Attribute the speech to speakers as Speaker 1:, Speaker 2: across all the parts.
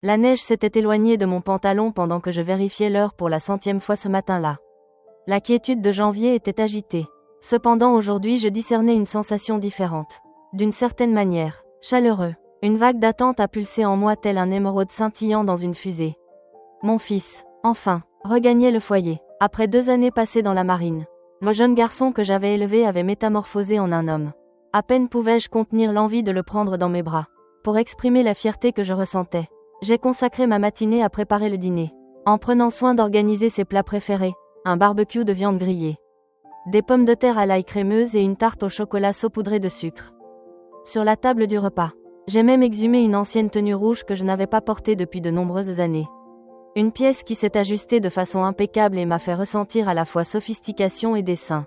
Speaker 1: La neige s'était éloignée de mon pantalon pendant que je vérifiais l'heure pour la 100e fois ce matin-là. La quiétude de janvier était agitée. Cependant aujourd'hui je discernais une sensation différente. D'une certaine manière, chaleureux. Une vague d'attente a pulsé en moi tel un émeraude scintillant dans une fusée. Mon fils, enfin, regagnait le foyer, après 2 années passées dans la marine. Le jeune garçon que j'avais élevé avait métamorphosé en un homme. À peine pouvais-je contenir l'envie de le prendre dans mes bras. Pour exprimer la fierté que je ressentais, j'ai consacré ma matinée à préparer le dîner, en prenant soin d'organiser ses plats préférés, un barbecue de viande grillée, des pommes de terre à l'ail crémeuse et une tarte au chocolat saupoudrée de sucre. Sur la table du repas, j'ai même exhumé une ancienne tenue rouge que je n'avais pas portée depuis de nombreuses années. Une pièce qui s'est ajustée de façon impeccable et m'a fait ressentir à la fois sophistication et dessein.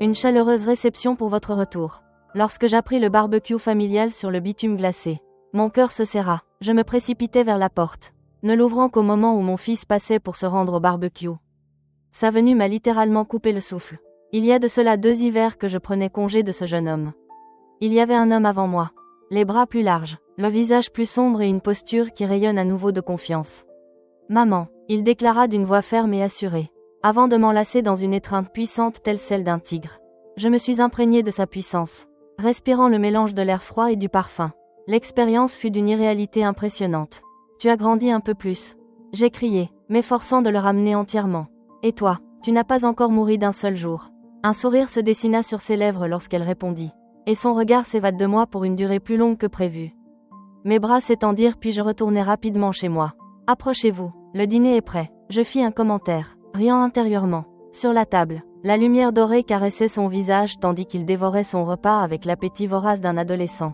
Speaker 1: Une chaleureuse réception pour votre retour. Lorsque j'appris le barbecue familial sur le bitume glacé, mon cœur se serra. Je me précipitais vers la porte, ne l'ouvrant qu'au moment où mon fils passait pour se rendre au barbecue. Sa venue m'a littéralement coupé le souffle. Il y a de cela 2 hivers que je prenais congé de ce jeune homme. Il y avait un homme avant moi, les bras plus larges, le visage plus sombre et une posture qui rayonne à nouveau de confiance. « Maman », il déclara d'une voix ferme et assurée, avant de m'enlacer dans une étreinte puissante telle celle d'un tigre. Je me suis imprégné de sa puissance, respirant le mélange de l'air froid et du parfum. L'expérience fut d'une irréalité impressionnante. « Tu as grandi un peu plus », j'ai crié, m'efforçant de le ramener entièrement. « Et toi, tu n'as pas encore mouru d'un seul jour ». Un sourire se dessina sur ses lèvres lorsqu'elle répondit, et son regard s'évade de moi pour une durée plus longue que prévu. Mes bras s'étendirent puis je retournai rapidement chez moi. « Approchez-vous, le dîner est prêt », je fis un commentaire, riant intérieurement. Sur la table, la lumière dorée caressait son visage tandis qu'il dévorait son repas avec l'appétit vorace d'un adolescent,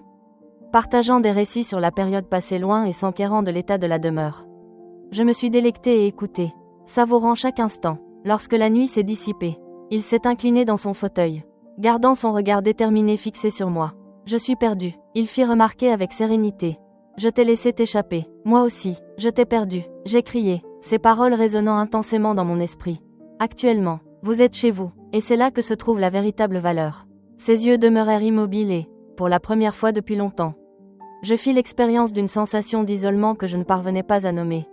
Speaker 1: partageant des récits sur la période passée loin et s'enquérant de l'état de la demeure. Je me suis délecté et écouté, savourant chaque instant. Lorsque la nuit s'est dissipée, il s'est incliné dans son fauteuil, gardant son regard déterminé fixé sur moi. « Je suis perdu », il fit remarquer avec sérénité. « Je t'ai laissé t'échapper. Moi aussi, je t'ai perdu », j'ai crié, ces paroles résonnant intensément dans mon esprit. Actuellement, vous êtes chez vous, et c'est là que se trouve la véritable valeur. Ses yeux demeurèrent immobiles et, pour la première fois depuis longtemps, je fis l'expérience d'une sensation d'isolement que je ne parvenais pas à nommer.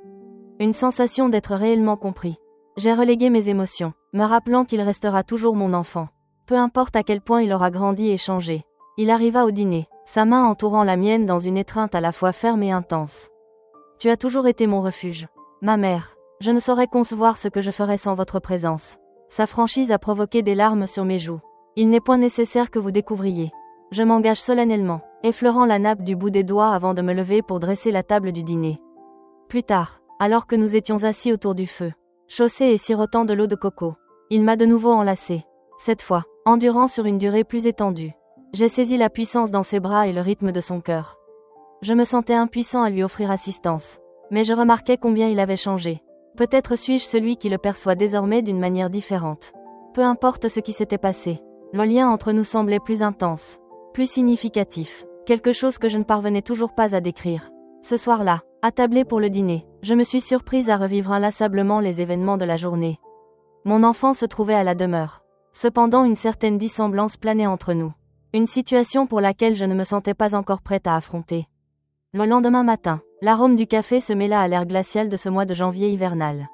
Speaker 1: Une sensation d'être réellement compris. J'ai relégué mes émotions, me rappelant qu'il restera toujours mon enfant. Peu importe à quel point il aura grandi et changé. Il arriva au dîner, sa main entourant la mienne dans une étreinte à la fois ferme et intense. « Tu as toujours été mon refuge. Ma mère, je ne saurais concevoir ce que je ferais sans votre présence. » Sa franchise a provoqué des larmes sur mes joues. « Il n'est point nécessaire que vous découvriez. Je m'engage solennellement, effleurant la nappe du bout des doigts avant de me lever pour dresser la table du dîner. Plus tard, alors que nous étions assis autour du feu, chaussés et sirotant de l'eau de coco, il m'a de nouveau enlacé. Cette fois, endurant sur une durée plus étendue. J'ai saisi la puissance dans ses bras et le rythme de son cœur. Je me sentais impuissant à lui offrir assistance, mais je remarquais combien il avait changé. Peut-être suis-je celui qui le perçoit désormais d'une manière différente. Peu importe ce qui s'était passé, le lien entre nous semblait plus intense, plus significatif, quelque chose que je ne parvenais toujours pas à décrire. Ce soir-là, attablé pour le dîner, je me suis surprise à revivre inlassablement les événements de la journée. Mon enfant se trouvait à la demeure. Cependant une certaine dissemblance planait entre nous. Une situation pour laquelle je ne me sentais pas encore prête à affronter. Le lendemain matin, l'arôme du café se mêla à l'air glacial de ce mois de janvier hivernal.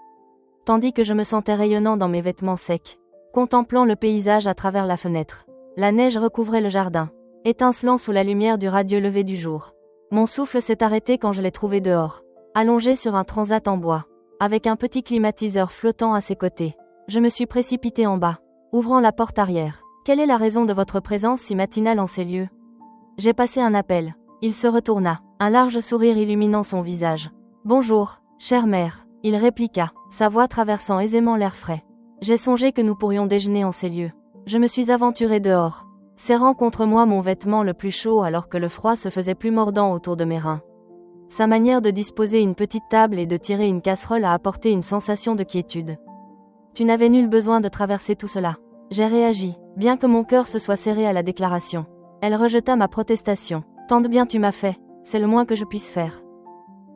Speaker 1: Tandis que je me sentais rayonnant dans mes vêtements secs, contemplant le paysage à travers la fenêtre. La neige recouvrait le jardin, étincelant sous la lumière du radieux lever du jour. Mon souffle s'est arrêté quand je l'ai trouvé dehors, allongé sur un transat en bois, avec un petit climatiseur flottant à ses côtés. Je me suis précipité en bas, ouvrant la porte arrière. « Quelle est la raison de votre présence si matinale en ces lieux ?» J'ai passé un appel. Il se retourna, un large sourire illuminant son visage. « Bonjour, chère mère », il répliqua, sa voix traversant aisément l'air frais. J'ai songé que nous pourrions déjeuner en ces lieux. Je me suis aventuré dehors, serrant contre moi mon vêtement le plus chaud alors que le froid se faisait plus mordant autour de mes reins. Sa manière de disposer une petite table et de tirer une casserole a apporté une sensation de quiétude. « Tu n'avais nul besoin de traverser tout cela. » J'ai réagi, bien que mon cœur se soit serré à la déclaration. Elle rejeta ma protestation. « Tant de bien tu m'as fait, c'est le moins que je puisse faire.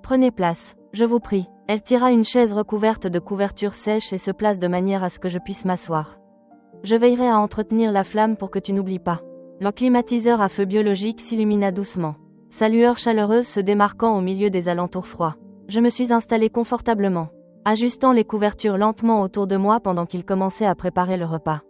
Speaker 1: Prenez place, je vous prie. » Elle tira une chaise recouverte de couvertures sèches et se place de manière à ce que je puisse m'asseoir. « Je veillerai à entretenir la flamme pour que tu n'oublies pas. » Le climatiseur à feu biologique s'illumina doucement, sa lueur chaleureuse se démarquant au milieu des alentours froids. Je me suis installée confortablement, ajustant les couvertures lentement autour de moi pendant qu'il commençait à préparer le repas.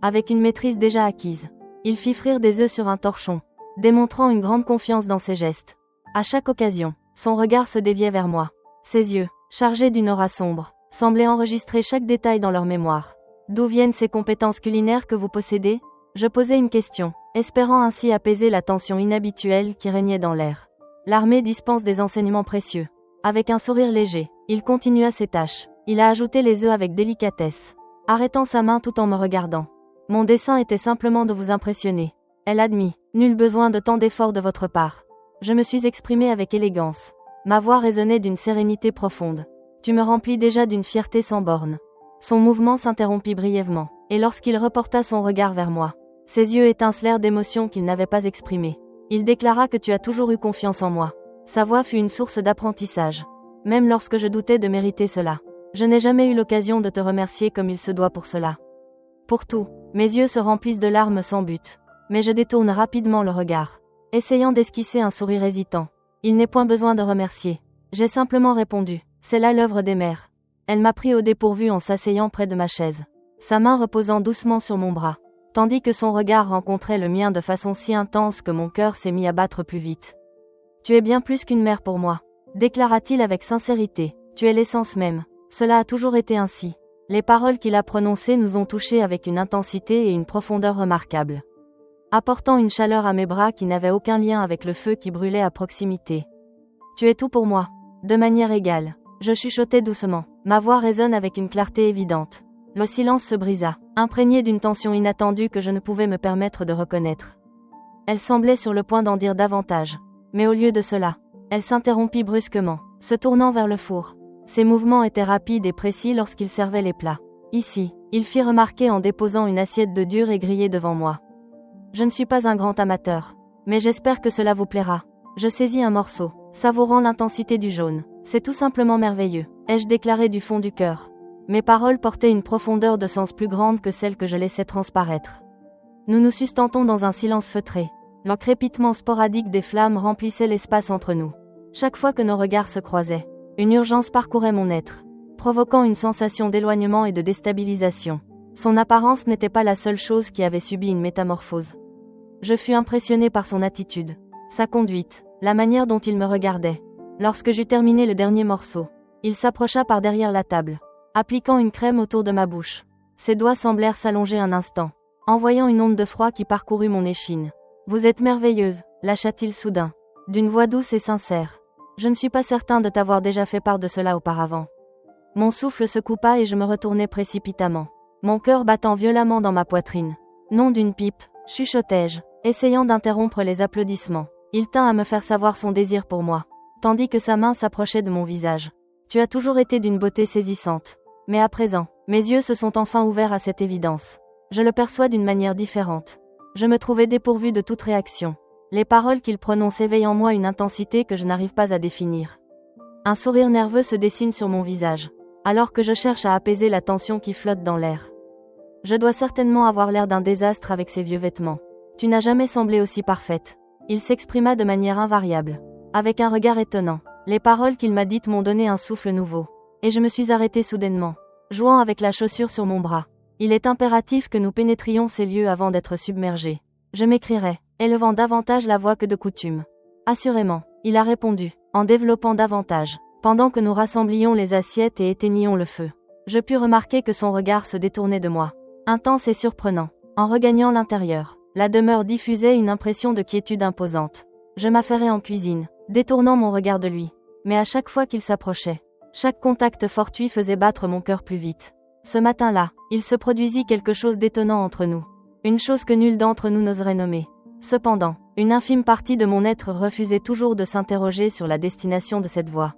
Speaker 1: Avec une maîtrise déjà acquise, il fit frire des œufs sur un torchon, démontrant une grande confiance dans ses gestes. À chaque occasion, son regard se déviait vers moi. Ses yeux, chargés d'une aura sombre, semblaient enregistrer chaque détail dans leur mémoire. D'où viennent ces compétences culinaires que vous possédez ? Je posai une question, espérant ainsi apaiser la tension inhabituelle qui régnait dans l'air. L'armée dispense des enseignements précieux. Avec un sourire léger, il continua ses tâches. Il a ajouté les œufs avec délicatesse, arrêtant sa main tout en me regardant. Mon dessein était simplement de vous impressionner. Elle admit, nul besoin de tant d'efforts de votre part. Je me suis exprimée avec élégance. Ma voix résonnait d'une sérénité profonde. Tu me remplis déjà d'une fierté sans borne. Son mouvement s'interrompit brièvement, et lorsqu'il reporta son regard vers moi, ses yeux étincelèrent d'émotions qu'il n'avait pas exprimées. Il déclara que tu as toujours eu confiance en moi. Sa voix fut une source d'apprentissage. Même lorsque je doutais de mériter cela, je n'ai jamais eu l'occasion de te remercier comme il se doit pour cela. Pour tout, mes yeux se remplissent de larmes sans but, mais je détourne rapidement le regard, essayant d'esquisser un sourire hésitant. Il n'est point besoin de remercier. J'ai simplement répondu, c'est là l'œuvre des mères. Elle m'a pris au dépourvu en s'asseyant près de ma chaise, sa main reposant doucement sur mon bras, tandis que son regard rencontrait le mien de façon si intense que mon cœur s'est mis à battre plus vite. Tu es bien plus qu'une mère pour moi, déclara-t-il avec sincérité. Tu es l'essence même. Cela a toujours été ainsi. Les paroles qu'il a prononcées nous ont touchés avec une intensité et une profondeur remarquables, apportant une chaleur à mes bras qui n'avait aucun lien avec le feu qui brûlait à proximité. Tu es tout pour moi. De manière égale. Je chuchotai doucement. Ma voix résonne avec une clarté évidente. Le silence se brisa, imprégné d'une tension inattendue que je ne pouvais me permettre de reconnaître. Elle semblait sur le point d'en dire davantage. Mais au lieu de cela, elle s'interrompit brusquement, se tournant vers le four. Ses mouvements étaient rapides et précis lorsqu'il servait les plats. Ici, il fit remarquer en déposant une assiette de dur et grillé devant moi. Je ne suis pas un grand amateur, mais j'espère que cela vous plaira. Je saisis un morceau, savourant l'intensité du jaune. C'est tout simplement merveilleux, ai-je déclaré du fond du cœur. Mes paroles portaient une profondeur de sens plus grande que celle que je laissais transparaître. Nous nous sustentons dans un silence feutré. Le crépitement sporadique des flammes remplissait l'espace entre nous. Chaque fois que nos regards se croisaient, une urgence parcourait mon être, provoquant une sensation d'éloignement et de déstabilisation. Son apparence n'était pas la seule chose qui avait subi une métamorphose. Je fus impressionné par son attitude, sa conduite, la manière dont il me regardait. Lorsque j'eus terminé le dernier morceau, il s'approcha par derrière la table, appliquant une crème autour de ma bouche. Ses doigts semblèrent s'allonger un instant, envoyant une onde de froid qui parcourut mon échine. « Vous êtes merveilleuse », lâcha-t-il soudain, d'une voix douce et sincère. Je ne suis pas certain de t'avoir déjà fait part de cela auparavant. Mon souffle se coupa et je me retournai précipitamment, mon cœur battant violemment dans ma poitrine. Nom d'une pipe, chuchotai-je, essayant d'interrompre les applaudissements. Il tint à me faire savoir son désir pour moi, tandis que sa main s'approchait de mon visage. Tu as toujours été d'une beauté saisissante. Mais à présent, mes yeux se sont enfin ouverts à cette évidence. Je le perçois d'une manière différente. Je me trouvais dépourvu de toute réaction. Les paroles qu'il prononce éveillent en moi une intensité que je n'arrive pas à définir. Un sourire nerveux se dessine sur mon visage, alors que je cherche à apaiser la tension qui flotte dans l'air. Je dois certainement avoir l'air d'un désastre avec ces vieux vêtements. Tu n'as jamais semblé aussi parfaite. Il s'exprima de manière invariable, avec un regard étonnant. Les paroles qu'il m'a dites m'ont donné un souffle nouveau, et je me suis arrêté soudainement, jouant avec la chaussure sur mon bras. Il est impératif que nous pénétrions ces lieux avant d'être submergés. Je m'écrierai, élevant davantage la voix que de coutume. Assurément, il a répondu, en développant davantage, pendant que nous rassemblions les assiettes et éteignions le feu. Je pus remarquer que son regard se détournait de moi, intense et surprenant. En regagnant l'intérieur, la demeure diffusait une impression de quiétude imposante. Je m'affairai en cuisine, détournant mon regard de lui. Mais à chaque fois qu'il s'approchait, chaque contact fortuit faisait battre mon cœur plus vite. Ce matin-là, il se produisit quelque chose d'étonnant entre nous. Une chose que nul d'entre nous n'oserait nommer. Cependant, une infime partie de mon être refusait toujours de s'interroger sur la destination de cette voix.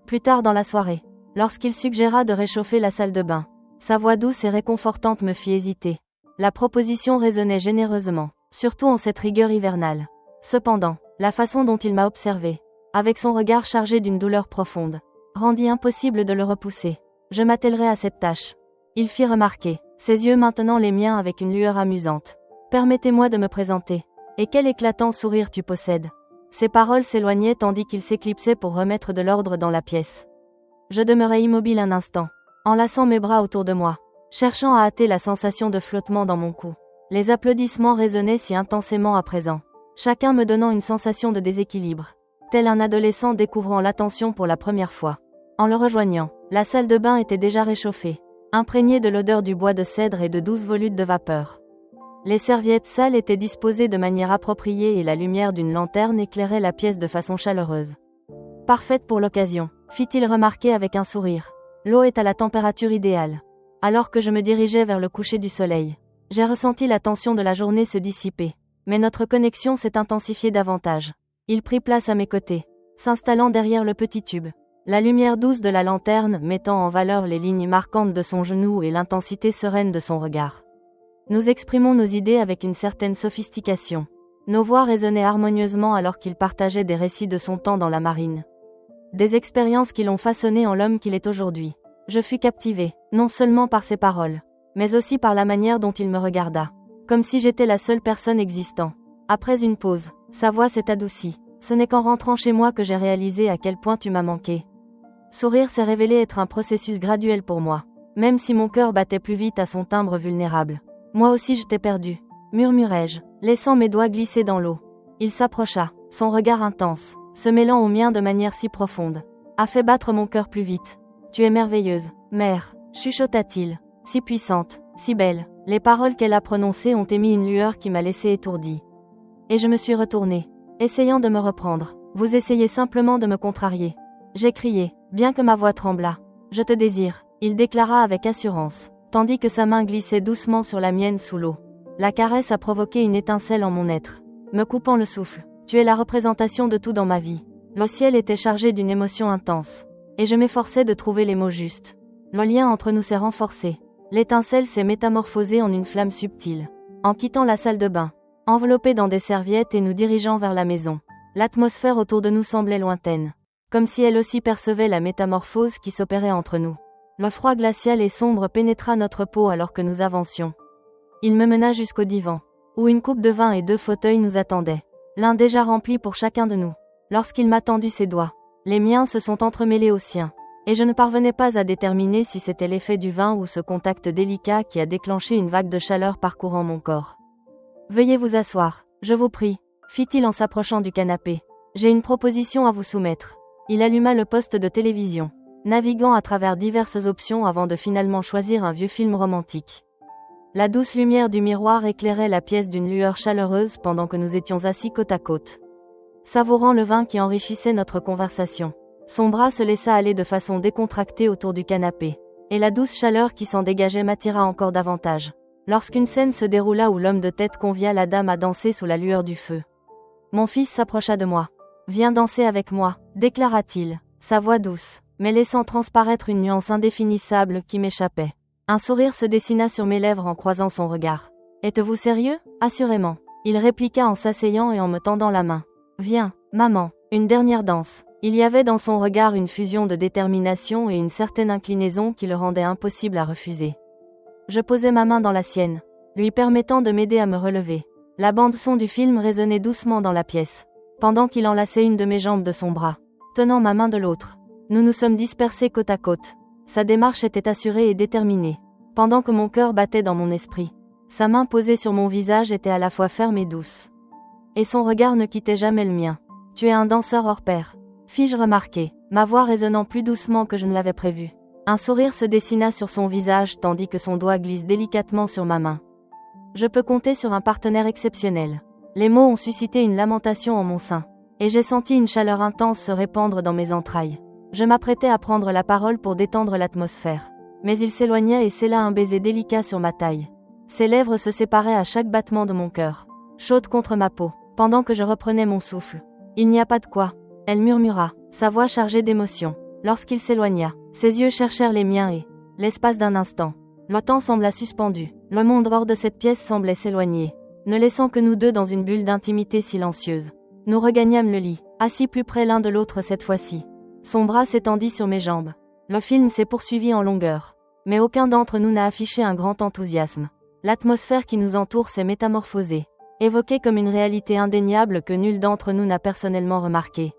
Speaker 1: Plus tard dans la soirée, lorsqu'il suggéra de réchauffer la salle de bain, sa voix douce et réconfortante me fit hésiter. La proposition résonnait généreusement, surtout en cette rigueur hivernale. Cependant, la façon dont il m'a observé, avec son regard chargé d'une douleur profonde, rendit impossible de le repousser. Je m'attellerai à cette tâche. Il fit remarquer, ses yeux maintenant les miens avec une lueur amusante. Permettez-moi de me présenter. Et quel éclatant sourire tu possèdes. Ses paroles s'éloignaient tandis qu'il s'éclipsait pour remettre de l'ordre dans la pièce. Je demeurais immobile un instant, enlaçant mes bras autour de moi, cherchant à hâter la sensation de flottement dans mon cou. Les applaudissements résonnaient si intensément à présent, chacun me donnant une sensation de déséquilibre, tel un adolescent découvrant l'attention pour la première fois. En le rejoignant, la salle de bain était déjà réchauffée, imprégnée de l'odeur du bois de cèdre et de douces volutes de vapeur. Les serviettes sales étaient disposées de manière appropriée et la lumière d'une lanterne éclairait la pièce de façon chaleureuse. Parfaite pour l'occasion, fit-il remarquer avec un sourire. L'eau est à la température idéale. Alors que je me dirigeais vers le coucher du soleil, j'ai ressenti la tension de la journée se dissiper. Mais notre connexion s'est intensifiée davantage. Il prit place à mes côtés, s'installant derrière le petit tube. La lumière douce de la lanterne mettant en valeur les lignes marquantes de son genou et l'intensité sereine de son regard. Nous exprimons nos idées avec une certaine sophistication. Nos voix résonnaient harmonieusement alors qu'il partageait des récits de son temps dans la marine. Des expériences qui l'ont façonné en l'homme qu'il est aujourd'hui. Je fus captivée, non seulement par ses paroles, mais aussi par la manière dont il me regarda. Comme si j'étais la seule personne existant. Après une pause, sa voix s'est adoucie. Ce n'est qu'en rentrant chez moi que j'ai réalisé à quel point tu m'as manqué. Sourire s'est révélé être un processus graduel pour moi. Même si mon cœur battait plus vite à son timbre vulnérable. Moi aussi je t'ai perdu, murmurai-je, laissant mes doigts glisser dans l'eau. Il s'approcha, son regard intense, se mêlant au mien de manière si profonde, a fait battre mon cœur plus vite. Tu es merveilleuse, mère, chuchota-t-il, si puissante, si belle. Les paroles qu'elle a prononcées ont émis une lueur qui m'a laissé étourdie. Et je me suis retournée, essayant de me reprendre. Vous essayez simplement de me contrarier. J'ai crié, bien que ma voix tremblât. Je te désire, il déclara avec assurance, tandis que sa main glissait doucement sur la mienne sous l'eau. La caresse a provoqué une étincelle en mon être, me coupant le souffle. Tu es la représentation de tout dans ma vie. Le ciel était chargé d'une émotion intense, et je m'efforçais de trouver les mots justes. Le lien entre nous s'est renforcé. L'étincelle s'est métamorphosée en une flamme subtile. En quittant la salle de bain, enveloppée dans des serviettes et nous dirigeant vers la maison, l'atmosphère autour de nous semblait lointaine, comme si elle aussi percevait la métamorphose qui s'opérait entre nous. Le froid glacial et sombre pénétra notre peau alors que nous avancions. Il me mena jusqu'au divan, où une coupe de vin et 2 fauteuils nous attendaient, l'un déjà rempli pour chacun de nous. Lorsqu'il m'a tendu ses doigts, les miens se sont entremêlés aux siens, et je ne parvenais pas à déterminer si c'était l'effet du vin ou ce contact délicat qui a déclenché une vague de chaleur parcourant mon corps. Veuillez vous asseoir, je vous prie, fit-il en s'approchant du canapé. J'ai une proposition à vous soumettre. Il alluma le poste de télévision, naviguant à travers diverses options avant de finalement choisir un vieux film romantique. La douce lumière du miroir éclairait la pièce d'une lueur chaleureuse pendant que nous étions assis côte à côte, savourant le vin qui enrichissait notre conversation. Son bras se laissa aller de façon décontractée autour du canapé, et la douce chaleur qui s'en dégageait m'attira encore davantage. Lorsqu'une scène se déroula où l'homme de tête convia la dame à danser sous la lueur du feu. Mon fils s'approcha de moi. « Viens danser avec moi », déclara-t-il, sa voix douce, mais laissant transparaître une nuance indéfinissable qui m'échappait. Un sourire se dessina sur mes lèvres en croisant son regard. « Êtes-vous sérieux ? » »« Assurément. » Il répliqua en s'asseyant et en me tendant la main. « Viens, maman, une dernière danse. » Il y avait dans son regard une fusion de détermination et une certaine inclinaison qui le rendait impossible à refuser. Je posai ma main dans la sienne, lui permettant de m'aider à me relever. La bande-son du film résonnait doucement dans la pièce, pendant qu'il enlaçait une de mes jambes de son bras, tenant ma main de l'autre. Nous nous sommes dispersés côte à côte. Sa démarche était assurée et déterminée, pendant que mon cœur battait dans mon esprit. Sa main posée sur mon visage était à la fois ferme et douce. Et son regard ne quittait jamais le mien. « Tu es un danseur hors pair », fis-je remarquer, ma voix résonnant plus doucement que je ne l'avais prévu. Un sourire se dessina sur son visage tandis que son doigt glisse délicatement sur ma main. Je peux compter sur un partenaire exceptionnel. Les mots ont suscité une lamentation en mon sein, et j'ai senti une chaleur intense se répandre dans mes entrailles. Je m'apprêtais à prendre la parole pour détendre l'atmosphère, mais il s'éloigna et scella un baiser délicat sur ma taille. Ses lèvres se séparaient à chaque battement de mon cœur, chaudes contre ma peau, pendant que je reprenais mon souffle. « Il n'y a pas de quoi », elle murmura, sa voix chargée d'émotion. Lorsqu'il s'éloigna, ses yeux cherchèrent les miens et, l'espace d'un instant, le temps sembla suspendu. Le monde hors de cette pièce semblait s'éloigner, ne laissant que nous deux dans une bulle d'intimité silencieuse. Nous regagnâmes le lit, assis plus près l'un de l'autre cette fois-ci. Son bras s'étendit sur mes jambes. Le film s'est poursuivi en longueur, mais aucun d'entre nous n'a affiché un grand enthousiasme. L'atmosphère qui nous entoure s'est métamorphosée, évoquée comme une réalité indéniable que nul d'entre nous n'a personnellement remarquée.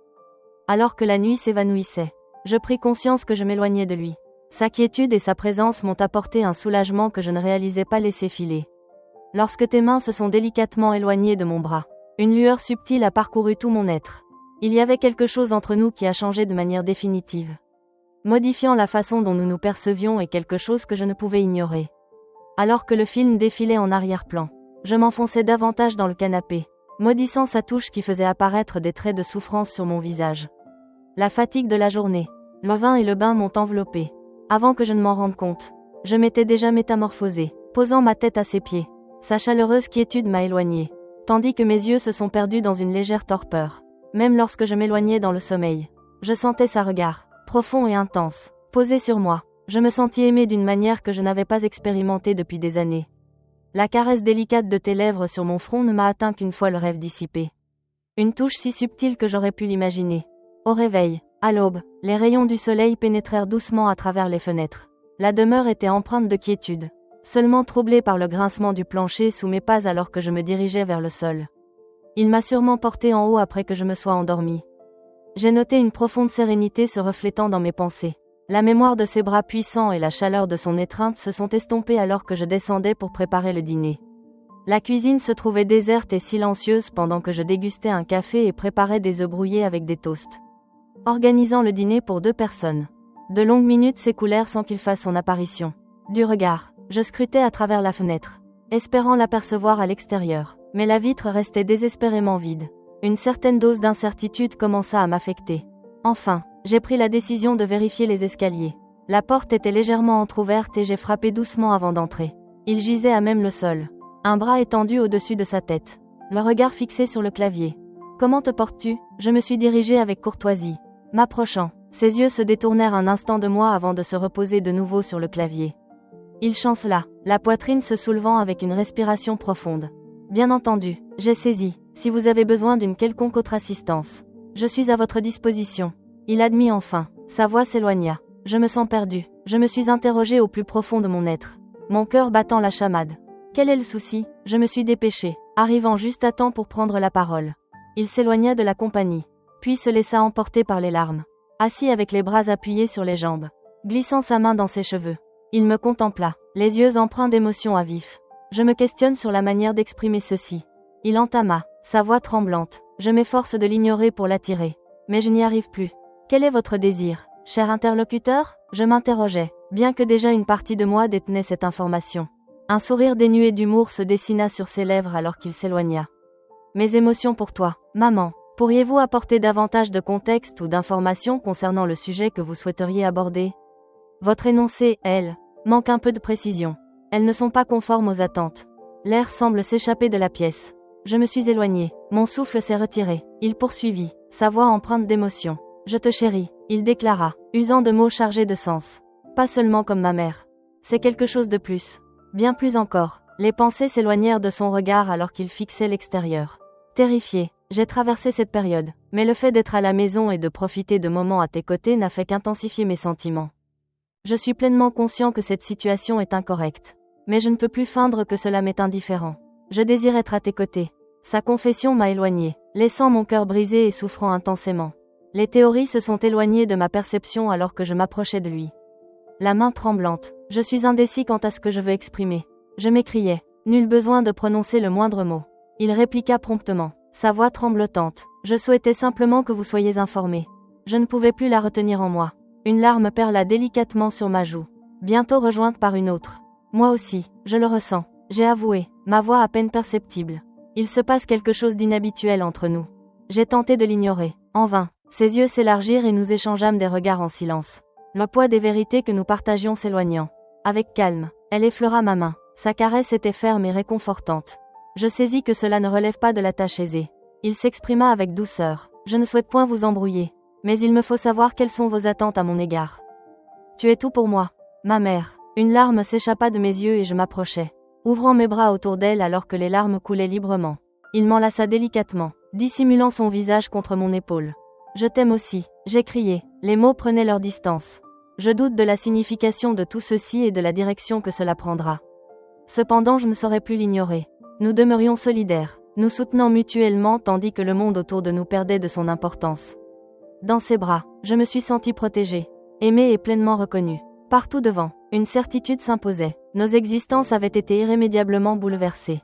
Speaker 1: Alors que la nuit s'évanouissait, je pris conscience que je m'éloignais de lui. Sa quiétude et sa présence m'ont apporté un soulagement que je ne réalisais pas laisser filer. Lorsque tes mains se sont délicatement éloignées de mon bras, une lueur subtile a parcouru tout mon être. Il y avait quelque chose entre nous qui a changé de manière définitive, modifiant la façon dont nous nous percevions et quelque chose que je ne pouvais ignorer. Alors que le film défilait en arrière-plan, je m'enfonçais davantage dans le canapé, maudissant sa touche qui faisait apparaître des traits de souffrance sur mon visage. La fatigue de la journée, le vin et le bain m'ont enveloppé. Avant que je ne m'en rende compte, je m'étais déjà métamorphosée, posant ma tête à ses pieds. Sa chaleureuse quiétude m'a éloignée, tandis que mes yeux se sont perdus dans une légère torpeur. Même lorsque je m'éloignais dans le sommeil, je sentais sa regard, profond et intense, posé sur moi. Je me sentis aimée d'une manière que je n'avais pas expérimentée depuis des années. La caresse délicate de tes lèvres sur mon front ne m'a atteint qu'une fois le rêve dissipé. Une touche si subtile que j'aurais pu l'imaginer. Au réveil, à l'aube, les rayons du soleil pénétrèrent doucement à travers les fenêtres. La demeure était empreinte de quiétude, seulement troublée par le grincement du plancher sous mes pas alors que je me dirigeais vers le sol. Il m'a sûrement porté en haut après que je me sois endormie. J'ai noté une profonde sérénité se reflétant dans mes pensées. La mémoire de ses bras puissants et la chaleur de son étreinte se sont estompées alors que je descendais pour préparer le dîner. La cuisine se trouvait déserte et silencieuse pendant que je dégustais un café et préparais des œufs brouillés avec des toasts. Organisant le dîner pour 2 personnes. De longues minutes s'écoulèrent sans qu'il fasse son apparition. Du regard, je scrutais à travers la fenêtre, espérant l'apercevoir à l'extérieur. Mais la vitre restait désespérément vide. Une certaine dose d'incertitude commença à m'affecter. Enfin, j'ai pris la décision de vérifier les escaliers. La porte était légèrement entrouverte et j'ai frappé doucement avant d'entrer. Il gisait à même le sol, un bras étendu au-dessus de sa tête, le regard fixé sur le clavier. « Comment te portes-tu » Je me suis dirigée avec courtoisie. M'approchant, ses yeux se détournèrent un instant de moi avant de se reposer de nouveau sur le clavier. Il chancela, la poitrine se soulevant avec une respiration profonde. Bien entendu, j'ai saisi, si vous avez besoin d'une quelconque autre assistance. Je suis à votre disposition. Il admit enfin, sa voix s'éloigna. Je me sens perdue, je me suis interrogée au plus profond de mon être. Mon cœur battant la chamade. Quel est le souci ? Je me suis dépêchée, arrivant juste à temps pour prendre la parole. Il s'éloigna de la compagnie, puis se laissa emporter par les larmes. Assis avec les bras appuyés sur les jambes, glissant sa main dans ses cheveux. Il me contempla, les yeux empreints d'émotion à vif. Je me questionne sur la manière d'exprimer ceci. Il entama, sa voix tremblante. Je m'efforce de l'ignorer pour l'attirer. Mais je n'y arrive plus. Quel est votre désir, cher interlocuteur ? Je m'interrogeais, bien que déjà une partie de moi détenait cette information. Un sourire dénué d'humour se dessina sur ses lèvres alors qu'il s'éloigna. Mes émotions pour toi, maman. Pourriez-vous apporter davantage de contexte ou d'informations concernant le sujet que vous souhaiteriez aborder ? Votre énoncé, elle, manque un peu de précision. Elles ne sont pas conformes aux attentes. L'air semble s'échapper de la pièce. Je me suis éloignée, mon souffle s'est retiré. Il poursuivit, sa voix empreinte d'émotion. Je te chéris, il déclara, usant de mots chargés de sens. Pas seulement comme ma mère. C'est quelque chose de plus. Bien plus encore. Les pensées s'éloignèrent de son regard alors qu'il fixait l'extérieur. Terrifiée, j'ai traversé cette période, mais le fait d'être à la maison et de profiter de moments à tes côtés n'a fait qu'intensifier mes sentiments. Je suis pleinement conscient que cette situation est incorrecte. Mais je ne peux plus feindre que cela m'est indifférent. Je désire être à tes côtés. Sa confession m'a éloignée, laissant mon cœur brisé et souffrant intensément. Les théories se sont éloignées de ma perception alors que je m'approchais de lui. La main tremblante, je suis indécis quant à ce que je veux exprimer. Je m'écriai, nul besoin de prononcer le moindre mot. Il répliqua promptement, sa voix tremblotante. Je souhaitais simplement que vous soyez informés. Je ne pouvais plus la retenir en moi. Une larme perla délicatement sur ma joue, bientôt rejointe par une autre. Moi aussi, je le ressens. J'ai avoué, ma voix à peine perceptible. Il se passe quelque chose d'inhabituel entre nous. J'ai tenté de l'ignorer, en vain. Ses yeux s'élargirent et nous échangeâmes des regards en silence. Le poids des vérités que nous partagions s'éloignant. Avec calme, elle effleura ma main. Sa caresse était ferme et réconfortante. Je saisis que cela ne relève pas de la tâche aisée. Il s'exprima avec douceur. Je ne souhaite point vous embrouiller. Mais il me faut savoir quelles sont vos attentes à mon égard. Tu es tout pour moi, ma mère. Une larme s'échappa de mes yeux et je m'approchai, ouvrant mes bras autour d'elle alors que les larmes coulaient librement. Il m'enlaça délicatement, dissimulant son visage contre mon épaule. Je t'aime aussi, j'ai crié. Les mots prenaient leur distance. Je doute de la signification de tout ceci et de la direction que cela prendra. Cependant je ne saurais plus l'ignorer. Nous demeurions solidaires, nous soutenant mutuellement tandis que le monde autour de nous perdait de son importance. Dans ses bras, je me suis sentie protégée, aimée et pleinement reconnue. Partout devant, une certitude s'imposait. Nos existences avaient été irrémédiablement bouleversées.